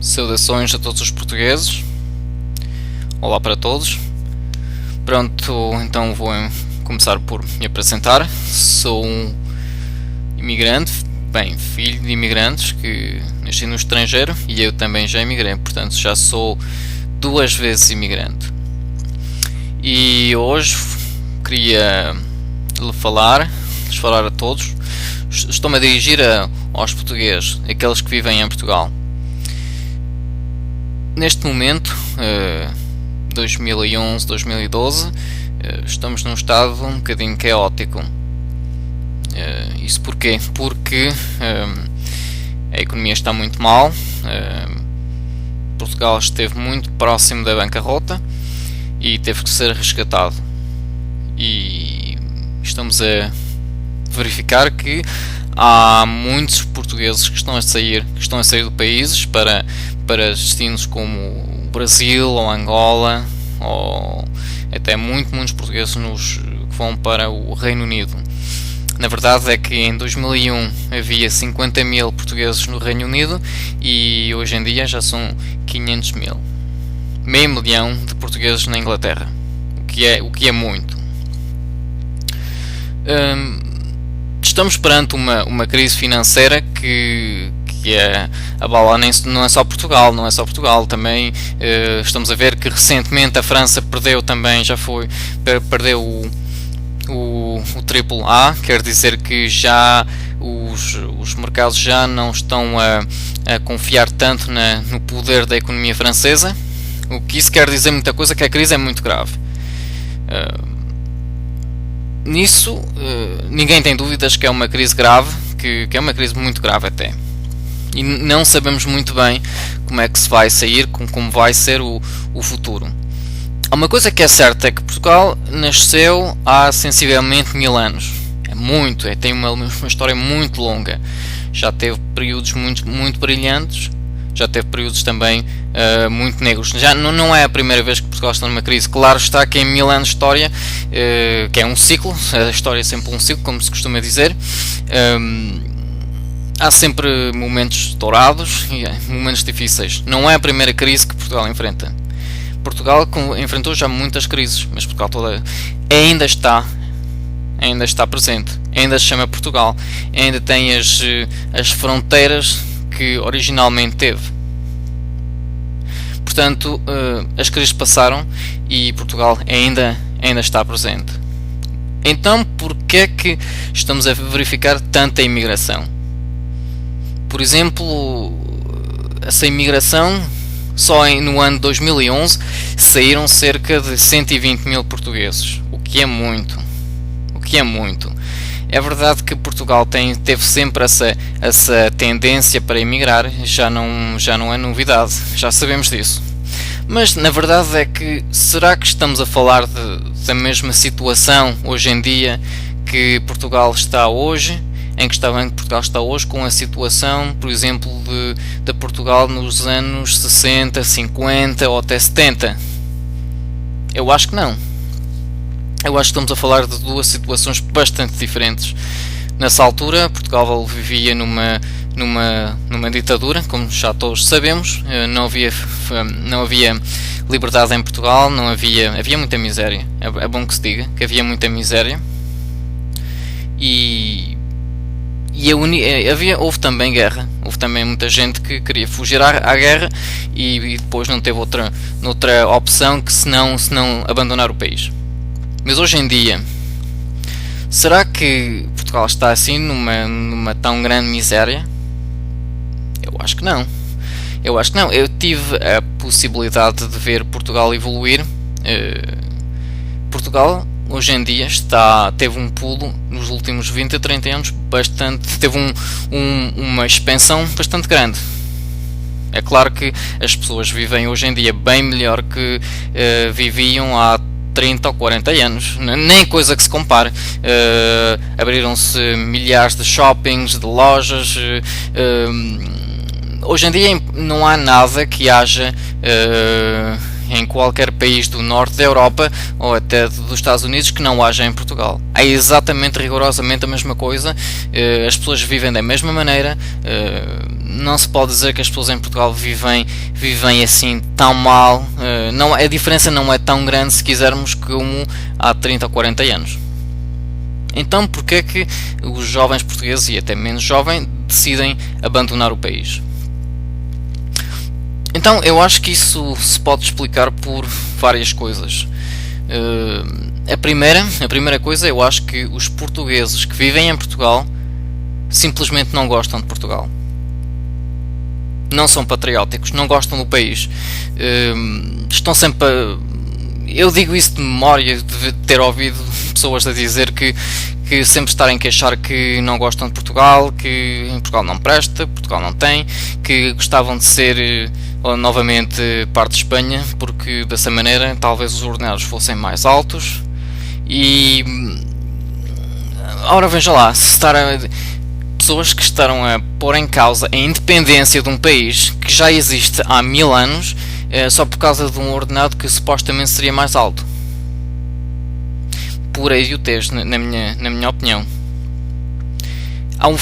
Saudações a todos os portugueses. Olá para todos. Pronto, então vou começar por me apresentar. Sou um imigrante, filho de imigrantes que nasci no estrangeiro e eu também já emigrei, portanto já sou 2 vezes imigrante. E hoje queria lhes falar a todos. Estou-me a dirigir aos portugueses, aqueles que vivem em Portugal. Neste momento, 2011, 2012, estamos num estado um bocadinho caótico. Isso porquê? Porque a economia está muito mal, Portugal esteve muito próximo da bancarrota e teve que ser resgatado. E estamos a verificar que há muitos portugueses que estão a sair do país para destinos como o Brasil ou Angola, ou até muitos portugueses que vão para o Reino Unido. Na verdade é que em 2001 havia 50 mil portugueses no Reino Unido e hoje em dia já são 500 mil. Meio milhão de portugueses na Inglaterra, o que é muito. Estamos perante uma crise financeira que abala não é só Portugal, também estamos a ver que recentemente a França perdeu o AAA, quer dizer que já os mercados já não estão a confiar tanto no poder da economia francesa, o que isso quer dizer muita coisa, que a crise é muito grave. Nisso, ninguém tem dúvidas que é uma crise grave, que é uma crise muito grave até. E não sabemos muito bem como é que se vai sair, como vai ser o futuro. Há uma coisa que é certa, é que Portugal nasceu há sensivelmente 1000 anos. Tem uma história muito longa. Já teve períodos muito brilhantes, já teve períodos também muito negros. Já não é a primeira vez que Portugal está numa crise. Claro está que em 1000 anos de história, que é um ciclo, a história é sempre um ciclo, como se costuma dizer, há sempre momentos dourados e momentos difíceis. Não é a primeira crise que Portugal enfrenta. Portugal enfrentou já muitas crises, mas Portugal ainda está presente, ainda se chama Portugal, ainda tem as fronteiras que originalmente teve. Portanto, as crises passaram e Portugal ainda está presente. Então, porquê é que estamos a verificar tanta imigração? Por exemplo, essa imigração, só no ano 2011 saíram cerca de 120 mil portugueses, o que é muito. É verdade que Portugal teve sempre essa tendência para emigrar, já não é novidade, já sabemos disso. Mas na verdade é que, será que estamos a falar da mesma situação hoje em dia que Portugal está hoje? Em que Portugal está hoje com a situação, por exemplo, de Portugal nos anos 60, 50 ou até 70? Eu acho que não. Eu acho que estamos a falar de 2 situações bastante diferentes. Nessa altura, Portugal vivia numa ditadura, como já todos sabemos. Não havia liberdade em Portugal, havia muita miséria. É bom que se diga que havia muita miséria. Houve também guerra, houve também muita gente que queria fugir à guerra e depois não teve outra opção que senão abandonar o país. Mas hoje em dia, será que Portugal está assim numa tão grande miséria? Eu acho que não. Eu tive a possibilidade de ver Portugal evoluir. Portugal hoje em dia teve um pulo nos últimos 20 a 30 anos teve uma expansão bastante grande. É claro que as pessoas vivem hoje em dia bem melhor que viviam há 30 ou 40 anos, nem coisa que se compare. Abriram-se milhares de shoppings, de lojas. Hoje em dia não há nada que haja em qualquer país do norte da Europa ou até dos Estados Unidos que não haja em Portugal. É exatamente, rigorosamente a mesma coisa, as pessoas vivem da mesma maneira, não se pode dizer que as pessoas em Portugal vivem assim tão mal, a diferença não é tão grande, se quisermos, como há 30 ou 40 anos. Então, porquê é que os jovens portugueses, e até menos jovens, decidem abandonar o país? Então, eu acho que isso se pode explicar por várias coisas. A primeira coisa, eu acho que os portugueses que vivem em Portugal simplesmente não gostam de Portugal. Não são patrióticos, não gostam do país. Estão sempre eu digo isso de memória, de ter ouvido pessoas a dizer que sempre estarem a queixar que não gostam de Portugal, que em Portugal não presta, Portugal não tem, que gostavam de ser novamente parte de Espanha, porque dessa maneira talvez os ordenados fossem mais altos. E ora, veja lá, pessoas que estarão a pôr em causa a independência de um país que já existe há 1000 anos, só por causa de um ordenado que supostamente seria mais alto. Pura idiotez, na minha opinião. Há uma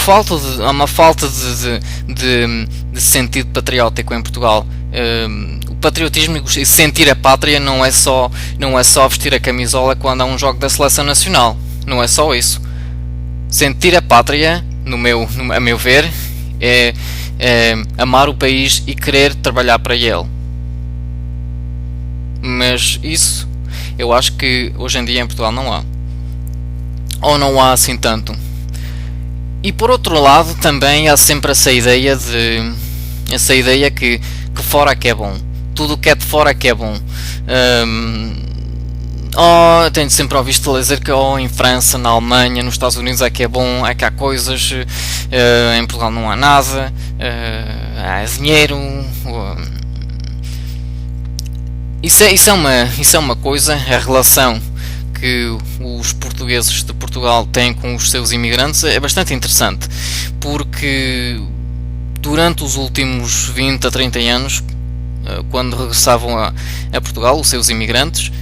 falta de sentido patriótico em Portugal. O patriotismo e sentir a pátria não é só vestir a camisola quando há um jogo da seleção nacional. Não é só isso. Sentir a pátria, a meu ver, é amar o país e querer trabalhar para ele. Mas isso eu acho que hoje em dia em Portugal não há. Ou não há assim tanto. E por outro lado também há sempre essa ideia que fora é que é bom. Tudo o que é de fora é que é bom. Tenho sempre ouvido dizer que em França, na Alemanha, nos Estados Unidos é que é bom, é que há coisas, em Portugal não há nada, há dinheiro. Isso é uma coisa, a relação que os portugueses de Portugal têm com os seus imigrantes é bastante interessante, porque durante os últimos 20 a 30 anos, quando regressavam a Portugal, os seus imigrantes,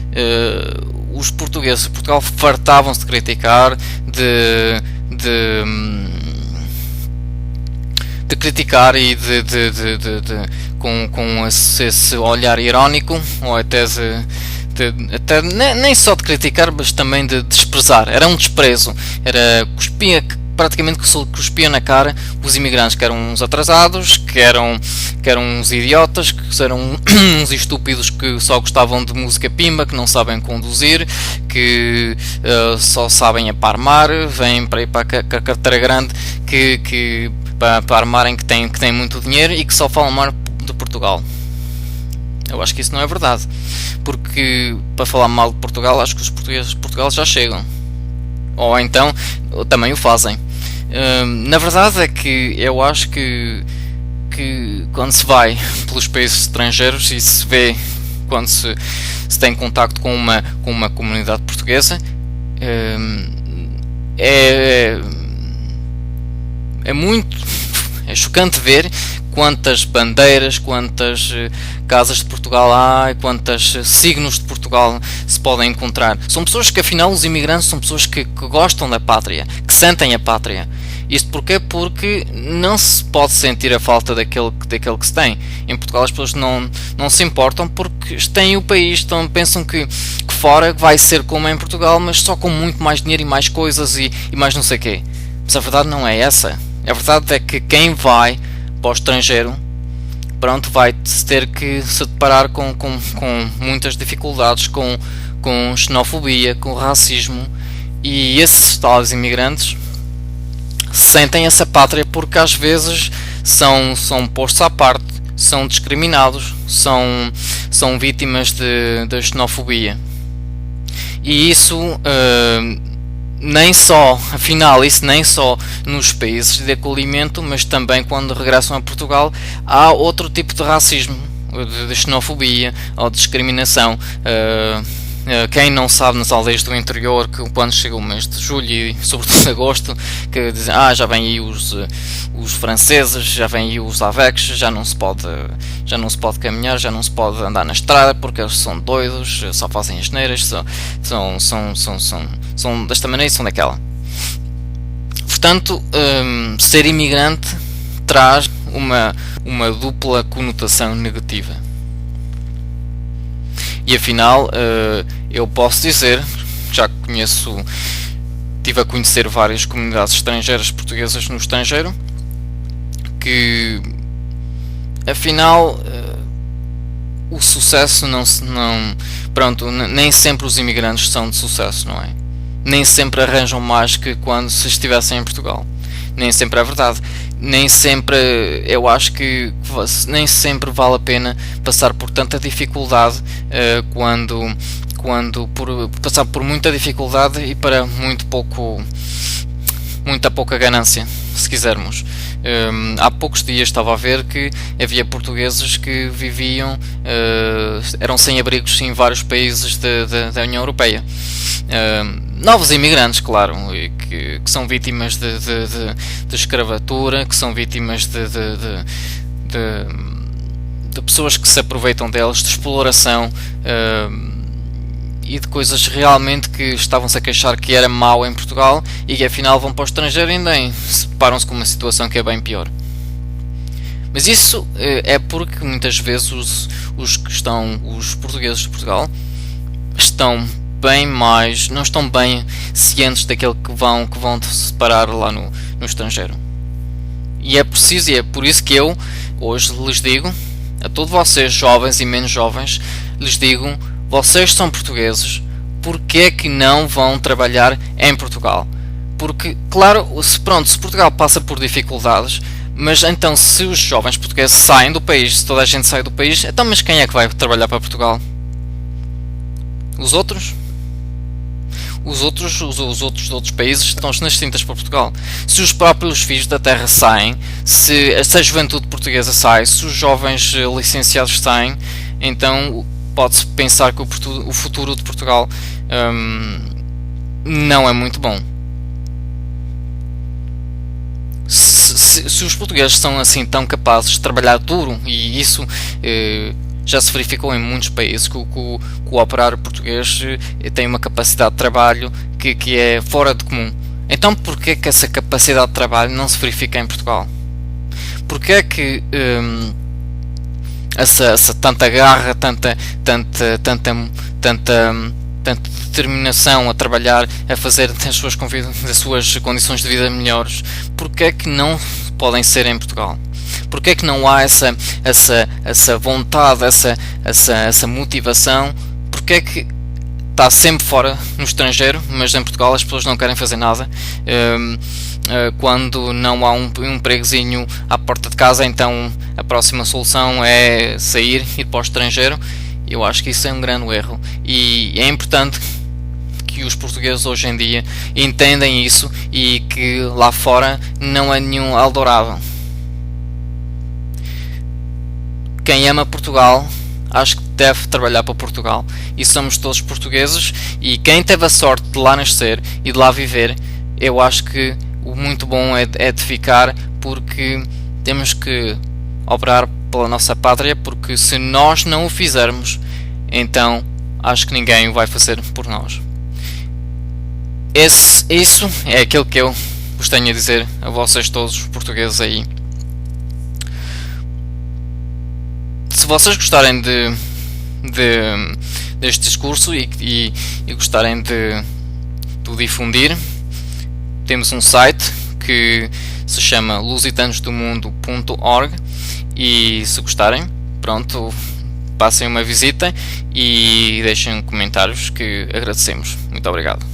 os portugueses de Portugal fartavam-se de criticar, de criticar e com esse olhar irónico, ou até nem só de criticar, mas também de desprezar. Era um desprezo, praticamente cuspia na cara os imigrantes, que eram uns atrasados, que eram uns idiotas, que eram uns estúpidos que só gostavam de música pimba, que não sabem conduzir, que só sabem aparmar, vêm para ir para a carteira grande, para armarem que têm muito dinheiro e que só falam mal de Portugal. Eu acho que isso não é verdade, porque para falar mal de Portugal, acho que os portugueses de Portugal já chegam, ou então também o fazem. Na verdade é que eu acho que quando se vai pelos países estrangeiros e se vê, quando se tem contacto com uma comunidade portuguesa, é chocante ver quantas bandeiras, quantas casas de Portugal há, quantos signos de Portugal se podem encontrar. São pessoas que, afinal, os imigrantes são pessoas que gostam da pátria, que sentem a pátria. Isto porquê? Porque não se pode sentir a falta daquele que se tem. Em Portugal as pessoas não se importam porque têm o país, pensam que fora vai ser como em Portugal, mas só com muito mais dinheiro e mais coisas e mais não sei o quê. Mas a verdade não é essa. A verdade é que quem vai para o estrangeiro, pronto, vai ter que se deparar com muitas dificuldades, com xenofobia, com racismo, e esses tais imigrantes sentem essa pátria porque às vezes são postos à parte, são discriminados, são vítimas de xenofobia. E isso nem só nos países de acolhimento, mas também quando regressam a Portugal há outro tipo de racismo, de xenofobia ou de discriminação. Quem não sabe, nas aldeias do interior, que quando chega o mês de julho e sobretudo agosto, que dizem, já vêm aí os franceses, já vêm aí os avecs, já não se pode caminhar, já não se pode andar na estrada porque eles são doidos, só fazem asneiras, são desta maneira e são daquela. Portanto, ser imigrante traz uma dupla conotação negativa. E afinal, eu posso dizer, já estive a conhecer várias comunidades estrangeiras portuguesas no estrangeiro, que afinal o sucesso nem sempre os imigrantes são de sucesso, não é? Nem sempre arranjam mais que quando se estivessem em Portugal. Nem sempre é verdade. Nem sempre, eu acho que nem sempre vale a pena passar por tanta dificuldade passar por muita dificuldade e para muita pouca ganância, se quisermos. Há poucos dias estava a ver que havia portugueses que viviam, eram sem-abrigos em vários países da União Europeia. Novos imigrantes, claro, que são vítimas de escravatura, que são vítimas de pessoas que se aproveitam deles, de exploração e de coisas realmente que estavam-se a queixar que era mau em Portugal e que afinal vão para o estrangeiro e ainda separam-se com uma situação que é bem pior. Mas isso é porque muitas vezes os portugueses de Portugal não estão bem cientes daquilo que vão separar lá no estrangeiro. E é por isso que eu hoje lhes digo, a todos vocês jovens e menos jovens, lhes digo, vocês são portugueses, porque é que não vão trabalhar em Portugal? Porque, claro, se Portugal passa por dificuldades, mas então se os jovens portugueses saem do país, se toda a gente sai do país, então mas quem é que vai trabalhar para Portugal? Os outros? Os outros países estão-se nas tintas para Portugal. Se os próprios filhos da terra saem, se a juventude portuguesa sai, se os jovens licenciados saem, então pode-se pensar que o futuro de Portugal não é muito bom. Se os portugueses são assim tão capazes de trabalhar duro, e isso já se verificou em muitos países, que o operário português tem uma capacidade de trabalho que é fora de comum. Então porquê que essa capacidade de trabalho não se verifica em Portugal? Porquê é que essa tanta garra, tanta determinação a trabalhar, a fazer as suas condições de vida melhores, porquê é que não podem ser em Portugal? Porquê é que não há essa vontade, essa motivação? Porquê é que está sempre fora no estrangeiro, mas em Portugal as pessoas não querem fazer nada? Quando não há um empregozinho à porta de casa, então a próxima solução é ir para o estrangeiro. Eu acho que isso é um grande erro, e é importante que os portugueses hoje em dia entendem isso, e que lá fora não é nenhum Eldorado. Quem ama Portugal, acho que deve trabalhar para Portugal, e somos todos portugueses, e quem teve a sorte de lá nascer e de lá viver, eu acho que o muito bom é de ficar, porque temos que operar pela nossa pátria, porque se nós não o fizermos, então acho que ninguém o vai fazer por nós. Isso é aquilo que eu vos tenho a dizer a vocês todos os portugueses aí. Se vocês gostarem deste discurso e gostarem de o difundir, temos um site que se chama lusitanosdomundo.org, e se gostarem, passem uma visita e deixem comentários, que agradecemos. Muito obrigado.